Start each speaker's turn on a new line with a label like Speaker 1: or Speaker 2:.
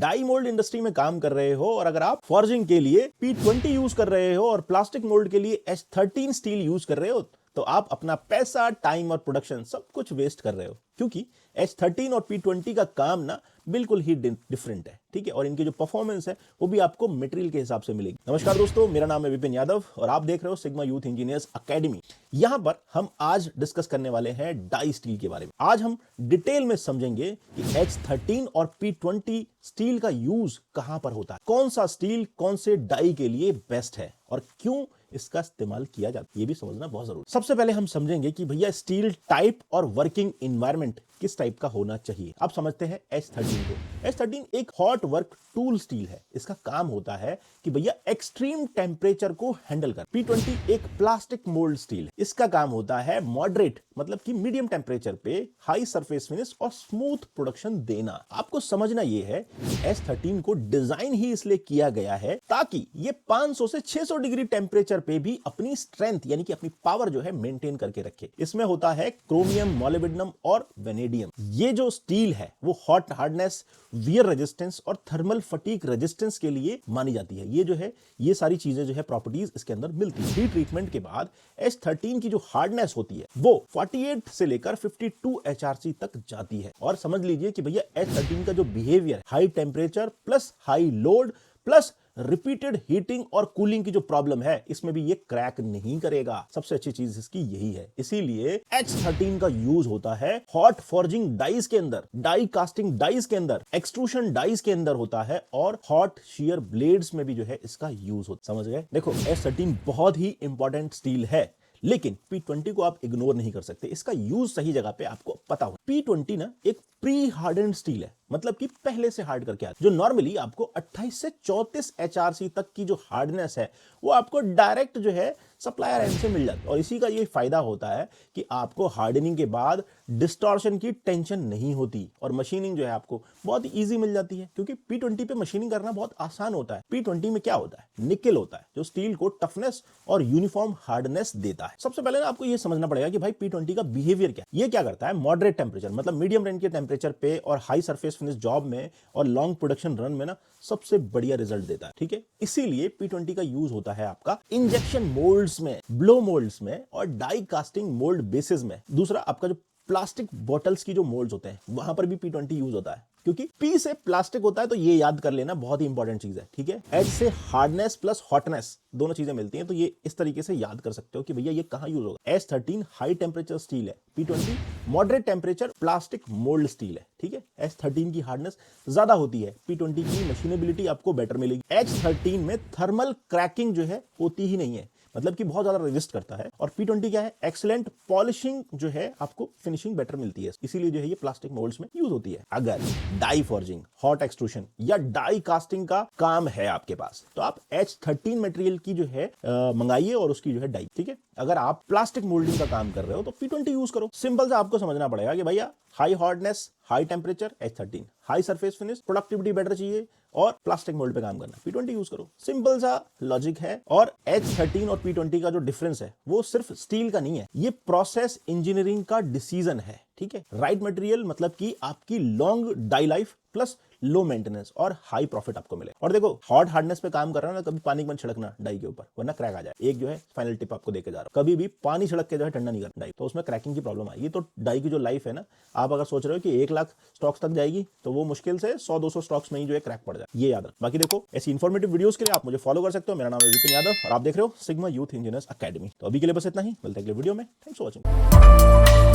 Speaker 1: Die mould industry में काम कर रहे हो और अगर आप फॉर्जिंग के लिए P20 यूज कर रहे हो और प्लास्टिक मोल्ड के लिए H13 स्टील यूज कर रहे हो तो आप अपना पैसा, टाइम और प्रोडक्शन सब कुछ वेस्ट कर रहे हो, क्योंकि H13 और P20 का काम ना बिल्कुल ही डिफरेंट है, ठीक है। और इनकी जो परफॉर्मेंस है वो भी आपको मटेरियल के हिसाब से मिलेगी। नमस्कार दोस्तों, मेरा नाम है विपिन यादव और आप देख रहे हो सिग्मा यूथ इंजीनियर्स अकेडमी। यहां पर हम आज डिस्कस करने वाले हैं डाई स्टील के बारे में। आज हम डिटेल में समझेंगे कि H13 और P20 स्टील का यूज कहां पर होता है, कौन सा स्टील कौन से डाई के लिए बेस्ट है और क्यों इसका इस्तेमाल किया जाता है, ये भी समझना बहुत जरूरी। सबसे पहले हम समझेंगे कि भैया स्टील टाइप और वर्किंग एनवायरनमेंट किस टाइप का होना चाहिए। अब समझते हैं H13 को। H13 एक हॉट वर्क टूल स्टील है। इसका काम होता है कि भैया एक्सट्रीम टेम्परेचर को हैंडल कर। P20 एक प्लास्टिक मोल्ड स्टील है। इसका काम होता है मॉडरेट मतलब कि मीडियम टेम्परेचर पे हाई सरफेस फिनिश और स्मूथ प्रोडक्शन देना। आपको समझना यह है H13 को डिजाइन ही इसलिए किया गया है ताकि ये 500 से 600 डिग्री टेम्परेचर पे भी अपनी स्ट्रेंथ यानी कि अपनी पावर जो है मेंटेन करके रखे। इसमें होता है क्रोमियम, मोलिब्डेनम और वेनेडियम। ये जो स्टील है वो हॉट हार्डनेस, वियर रेजिस्टेंस और थर्मल फटीग रेजिस्टेंस के लिए मानी जाती है। ये जो है ये सारी चीजें जो है प्रॉपर्टीज इसके अंदर मिलती है। हीट ट्रीटमेंट के बाद H13 की जो हार्डनेस होती है वो 48 से लेकर 52 HRC तक जाती है। और समझ लीजिए कि भैया H13 का जो behaviour high temperature plus high load plus repeated heating और कूलिंग की जो प्रॉब्लम है इसमें भी ये क्रैक नहीं करेगा। सबसे अच्छी चीज इसकी यही है। इसीलिए H13 का यूज होता है हॉट फॉर्जिंग डाइस के अंदर, डाई कास्टिंग डाइस के अंदर, एक्सट्रूशन डाइस के अंदर होता है और हॉट शीयर ब्लेड्स में भी जो है इसका यूज होता है। समझ गए? देखो H13 बहुत ही इंपॉर्टेंट स्टील है लेकिन P20 को आप इग्नोर नहीं कर सकते। इसका यूज सही जगह पे आपको पता हो। P20 ना एक प्री हार्डेंड स्टील है, मतलब कि पहले से हार्ड करके आता है। जो नॉर्मली आपको 28 से 34 HRC तक की जो हार्डनेस है वो आपको डायरेक्ट जो है सप्लायर एंड से मिल जाती है। और इसी का ये फायदा होता है कि आपको हार्डनिंग के बाद डिस्टॉर्शन की टेंशन नहीं होती और मशीनिंग जो है आपको बहुत इजी मिल जाती है, क्योंकि P20 पे मशीनिंग करना बहुत आसान होता है। P20 में क्या होता है, निकेल होता है जो स्टील को टफनेस और यूनिफॉर्म हार्डनेस देता है। सबसे पहले ना आपको ये समझना पड़ेगा कि भाई P20 का बिहेवियर क्या है। ये क्या करता है, मॉडरेट टेम्परेचर मतलब मीडियम रेंज के टेम्परेचर पे और हाई सरफेस फिनिश जॉब में और लॉन्ग प्रोडक्शन रन में ना सबसे बढ़िया रिजल्ट देता है, ठीक है। इसीलिए P20 का यूज होता है आपका इंजेक्शन मोल्ड्स में, ब्लो मोल्ड्स में और डाई कास्टिंग मोल्ड बेसिस में। दूसरा आपका जो प्लास्टिक बॉटल्स की जो मोल्ड्स होते हैं वहां पर भी P20 यूज होता है, क्योंकि P से प्लास्टिक होता है तो ये याद कर लेना बहुत ही इंपॉर्टेंट चीज है, ठीक है। H से हार्डनेस प्लस हॉटनेस दोनों चीजें मिलती हैं, तो ये इस तरीके से याद कर सकते हो कि भैया ये कहां यूज होगा। H13 हाई टेम्परेचर स्टील है, P20 moderate temperature plastic mould steel है, ठीक है। H13 की हार्डनेस ज्यादा होती है, P20 की मशीनेबिलिटी आपको बेटर मिलेगी। H13 में थर्मल क्रैकिंग जो है होती ही नहीं है, मतलब कि बहुत ज्यादा रेजिस्ट करता है। और P20 क्या है, एक्सीलेंट पॉलिशिंग जो है आपको फिनिशिंग बेटर मिलती है, इसीलिए जो है ये प्लास्टिक मोल्ड्स में यूज होती है। अगर डाई फॉर्जिंग, हॉट एक्सट्रूशन या डाई कास्टिंग का काम है आपके पास तो आप H13 मटेरियल की जो है मंगाइए और उसकी जो है डाई, ठीक है। अगर आप प्लास्टिक मोल्डिंग का काम कर रहे हो तो P20 यूज करो। सिंपल से आपको समझना पड़ेगा कि भैया high hardness, high temperature H13, high surface finish, productivity better चाहिए और प्लास्टिक मोल्ड पे काम करना, P20 यूज करो। सिंपल सा लॉजिक है। और H13 और P20 का जो डिफरेंस है वो सिर्फ स्टील का नहीं है, ये प्रोसेस इंजीनियरिंग का डिसीजन है, ठीक है। राइट मटेरियल मतलब कि आपकी long die life plus low maintenance और हाई प्रॉफिट आपको मिले। और देखो हॉट हार्डनेस पे काम कर रहा है ना, कभी पानी मत छिड़कना डाई के ऊपर वरना क्रैक आ जाए। एक जो है फाइनल टिप आपको देके जा रहा हूं, कभी भी पानी छिड़क के जो है ठंडा नहीं करना डाई, तो उसमें क्रैकिंग की प्रॉब्लम आएगी। तो डाई की जो लाइफ है ना, आप अगर सोच रहे हो कि 1 लाख स्टॉक्स तक जाएगी तो वो मुश्किल से 100-200 स्टॉक्स में ही जो है क्रैक पड़ जाए, ये याद रख। बाकी देखो ऐसी इंफॉर्मेटिव वीडियोस के लिए आप मुझे फॉलो कर सकते हो। मेरा नाम है विपिन यादव और आप देख रहे हो सिग्मा यूथ इंजीनियर्स अकेडमी। तो अभी के लिए बस इतना ही, मिलते हैं अगले वीडियो में। Thanks for watching.